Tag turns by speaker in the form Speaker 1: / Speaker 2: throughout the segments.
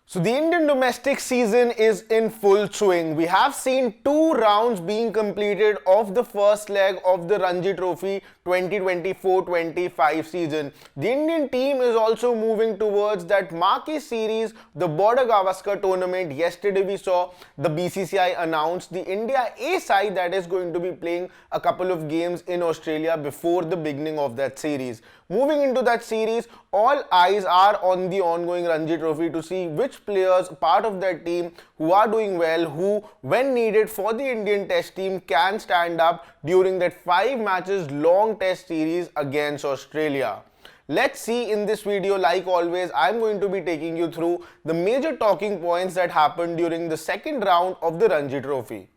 Speaker 1: So the Indian domestic season is in full swing. We have seen 2 rounds being completed of the first leg of the Ranji Trophy 2024-25 season. The Indian team is also moving towards that marquee series, the Border Gavaskar tournament. Yesterday we saw the BCCI announce the India A side that is going to be playing a couple of games in Australia before the beginning of that series. Moving into that series, all eyes are on the ongoing Ranji Trophy to see which players, part of that team who are doing well, who when needed for the Indian Test team can stand up during that 5 matches long Test series against Australia. Let's see in this video. Like always, I'm going to be taking you through the major talking points that happened during the second round of the Ranji Trophy.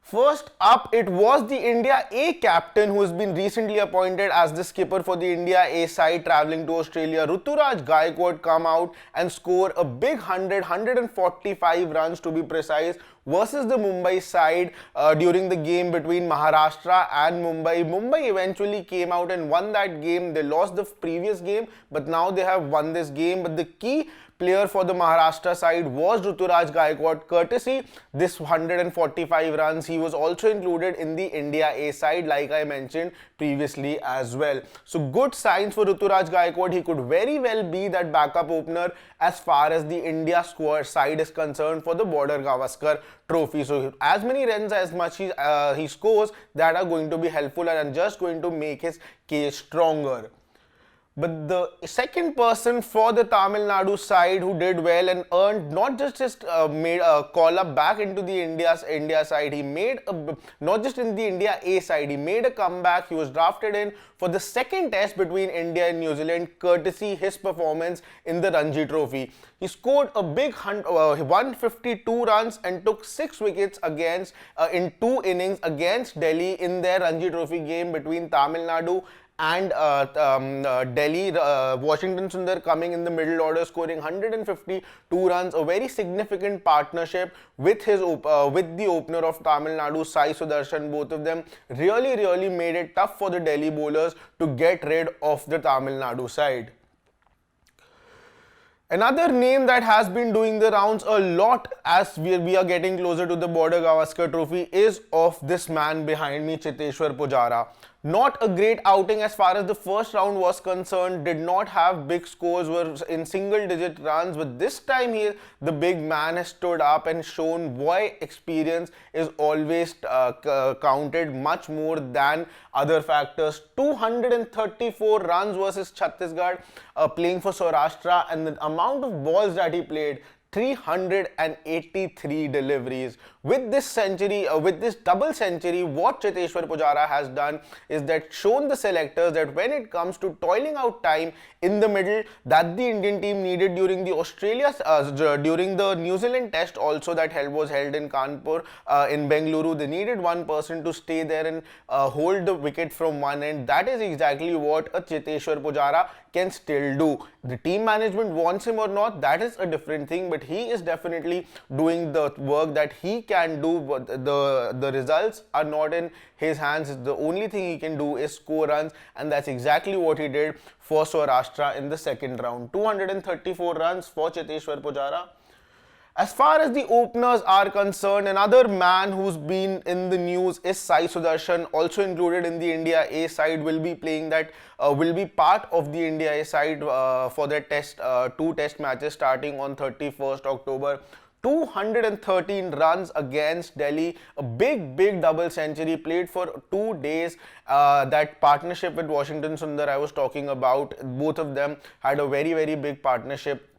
Speaker 1: First up, it was the India A captain who has been recently appointed as the skipper for the India A side travelling to Australia. Ruturaj Gaikwad come out and score a big 145 runs to be precise versus the Mumbai side during the game between Maharashtra and Mumbai. Mumbai eventually came out and won that game. They lost the previous game, but now they have won this game. But the key player for the Maharashtra side was Ruturaj Gaikwad. Courtesy this 145 runs, he was also included in the India A side, like I mentioned previously as well. So good signs for Ruturaj Gaikwad. He could very well be that backup opener as far as the India squad side is concerned for the Border Gavaskar Trophy. So as many runs as much he scores, that are going to be helpful and just going to make his case stronger. But the second person for the Tamil Nadu side who did well and earned not just made a call up back into the India side, he made not just in the India A side, he made a comeback. He was drafted in for the second test between India and New Zealand, courtesy his performance in the Ranji Trophy. He scored a big 152 runs and took 6 wickets against in 2 innings against Delhi in their Ranji Trophy game between Tamil Nadu and Delhi. Washington Sundar coming in the middle order, scoring 152 runs, a very significant partnership with his with the opener of Tamil Nadu, Sai Sudarshan. Both of them really made it tough for the Delhi bowlers to get rid of the Tamil Nadu side. Another name that has been doing the rounds a lot as we are getting closer to the Border Gavaskar Trophy is of this man behind me, Cheteshwar Pujara. Not a great outing as far as the first round was concerned, did not have big scores, were in single digit runs, but this time the big man has stood up and shown why experience is always counted much more than other factors. 234 runs versus Chhattisgarh, playing for Saurashtra, and the amount of balls that he played, 383 deliveries. With this century, with this double century, what Cheteshwar Pujara has done is that shown the selectors that when it comes to toiling out time in the middle that the Indian team needed during the during the New Zealand test also that was held in Kanpur in Bengaluru, they needed one person to stay there and hold the wicket from one end. That is exactly what a Cheteshwar Pujara can still do. The team management wants him or not, that is a different thing, but he is definitely doing the work that he can do. But the results are not in his hands. The only thing he can do is score runs, and that's exactly what he did for Saurashtra in the second round. 234 runs for Cheteshwar Pujara. As far as the openers are concerned, another man who's been in the news is Sai Sudarshan, also included in the India A side, will be playing that, will be part of the India A side for their test, 2 test matches starting on 31st October. 213 runs against Delhi, a big double century, played for 2 days. That partnership with Washington Sundar I was talking about, both of them had a very big partnership,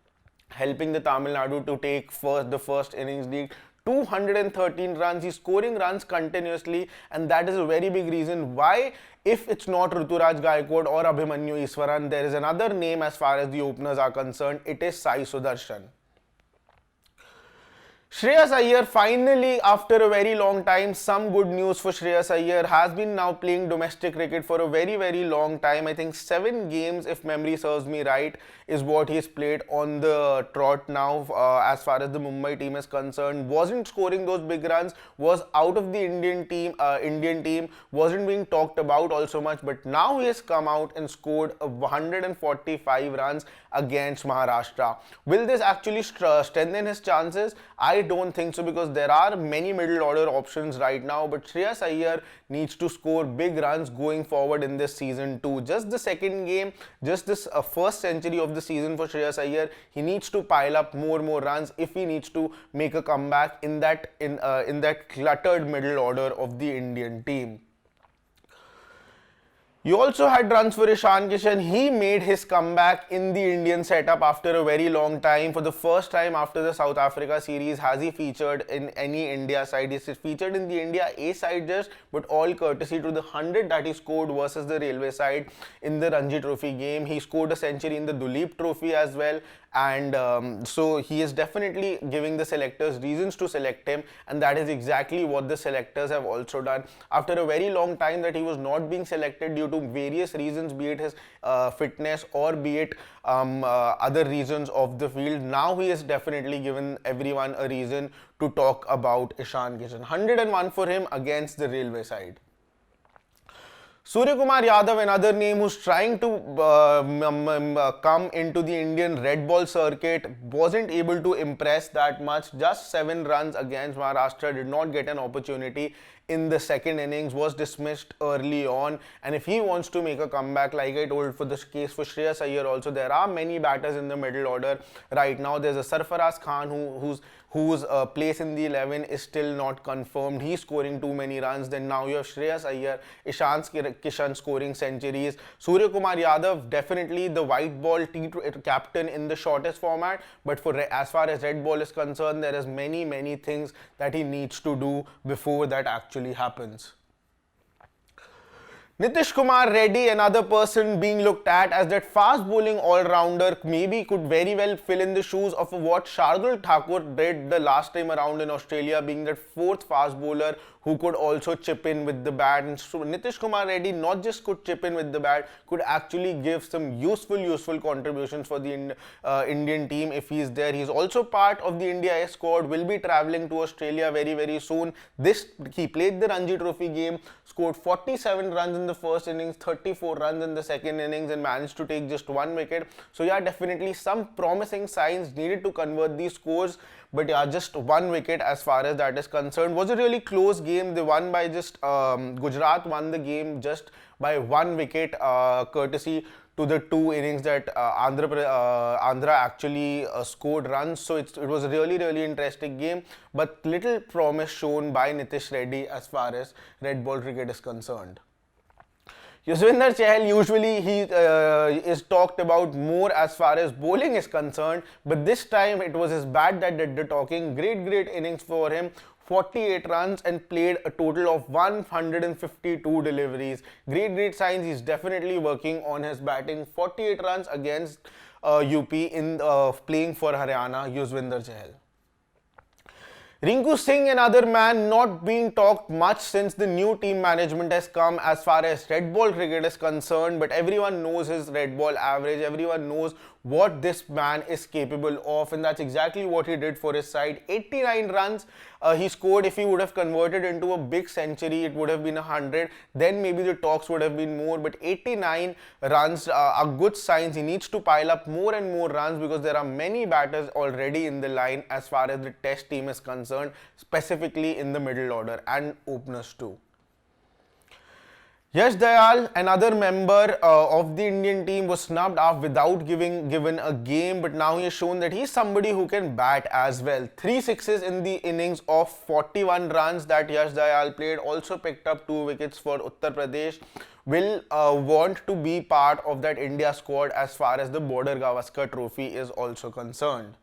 Speaker 1: helping the Tamil Nadu to take the first innings lead. 213 runs, he's scoring runs continuously, and that is a very big reason why, if it's not Ruturaj Gaikwad or Abhimanyu Iswaran, there is another name as far as the openers are concerned. It is Sai Sudarshan. Shreyas Iyer finally, after a very long time, some good news for Shreyas Iyer. Has been now playing domestic cricket for a very long time. I think 7 games, if memory serves me right, is what he's played on the trot now. As far as the Mumbai team is concerned, wasn't scoring those big runs, was out of the Indian team. Wasn't being talked about also much, but now he has come out and scored 145 runs against Maharashtra. Will this actually strengthen his chances? I don't think so, because there are many middle order options right now, but Shreyas Iyer needs to score big runs going forward in this season too. Just the second game, just this first century of the season for Shreyas Iyer, he needs to pile up more runs if he needs to make a comeback in that cluttered middle order of the Indian team. You also had runs for Ishan Kishan. He made his comeback in the Indian setup after a very long time. For the first time after the South Africa series has he featured in any India side. He's featured in the India A side just, but all courtesy to the 100 that he scored versus the Railway side in the Ranji Trophy game. He scored a century in the Duleep Trophy as well. And so he is definitely giving the selectors reasons to select him, and that is exactly what the selectors have also done. After a very long time that he was not being selected due to various reasons, be it his fitness or be it other reasons of the field, now he has definitely given everyone a reason to talk about Ishan Kishan. 101 for him against the Railway side. Suryakumar Yadav, another name who's trying to come into the Indian red ball circuit, wasn't able to impress that much. Just 7 runs against Maharashtra, did not get an opportunity in the second innings, was dismissed early on. And if he wants to make a comeback, like I told for this case for Shreyas Iyer also, there are many batters in the middle order right now. There's a Sarfaraz Khan whose place in the 11 is still not confirmed. He's scoring too many runs. Then now you have Shreyas Iyer, Ishan Kishan scoring centuries. Suryakumar Yadav, definitely the white ball captain in the shortest format. But for as far as red ball is concerned, there is many things that he needs to do before that actually happens. Nitish Kumar Reddy, another person being looked at as that fast bowling all-rounder, maybe could very well fill in the shoes of what Shardul Thakur did the last time around in Australia, being that 4th fast bowler who could also chip in with the bat. And so Nitish Kumar Reddy not just could chip in with the bat, could actually give some useful contributions for the Indian team if he is there. He's also part of the India A squad, will be travelling to Australia very soon. He played the Ranji Trophy game, scored 47 runs in the first innings, 34 runs in the second innings, and managed to take just 1 wicket. So yeah, definitely some promising signs, needed to convert these scores. But yeah, just 1 wicket as far as that is concerned. Was a really close game. They won by just Gujarat won the game just by 1 wicket, courtesy to the 2 innings that Andhra actually scored runs. So it was a really interesting game, but little promise shown by Nitish Reddy as far as red ball cricket is concerned. Yuzvendra Chahal, usually he is talked about more as far as bowling is concerned, but this time it was his bat that did the talking. Great innings for him. 48 runs and played a total of 152 deliveries. Great signs. He's definitely working on his batting. 48 runs against UP in playing for Haryana, Yuzvendra Chahal. Rinku Singh, another man not being talked much since the new team management has come as far as red ball cricket is concerned, but everyone knows his red ball average, everyone knows what this man is capable of, and that's exactly what he did for his side. 89 runs he scored. If he would have converted into a big century, it would have been 100. Then maybe the talks would have been more, but 89 runs are good signs. He needs to pile up more and more runs because there are many batters already in the line as far as the test team is concerned, specifically in the middle order and openers too. Yash Dayal, another member of the Indian team, was snubbed off without given a game, but now he has shown that he is somebody who can bat as well. 3 sixes in the innings of 41 runs that Yash Dayal played, also picked up 2 wickets for Uttar Pradesh. Will want to be part of that India squad as far as the Border Gavaskar Trophy is also concerned.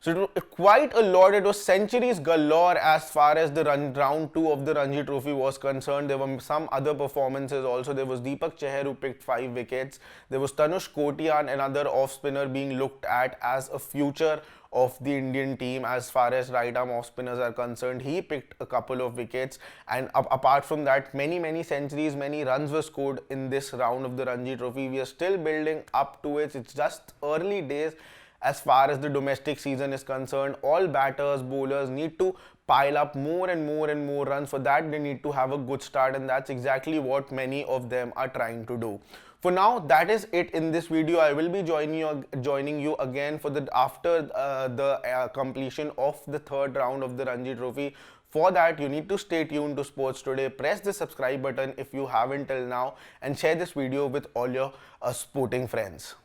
Speaker 1: So it was quite a lot. It was centuries galore as far as the round 2 of the Ranji Trophy was concerned. There were some other performances also. There was Deepak Chahar who picked 5 wickets. There was Tanush Kotiyan, another off spinner being looked at as a future of the Indian team as far as right arm off spinners are concerned. He picked a couple of wickets, and apart from that, many centuries, many runs were scored in this round of the Ranji Trophy. We are still building up to it. It's just early days as far as the domestic season is concerned. All batters, bowlers need to pile up more and more runs. For that, they need to have a good start, and that's exactly what many of them are trying to do. For now, that is it in this video. I will be joining you again for after the completion of the third round of the Ranji Trophy. For that, you need to stay tuned to Sports Today. Press the subscribe button if you haven't till now, and share this video with all your sporting friends.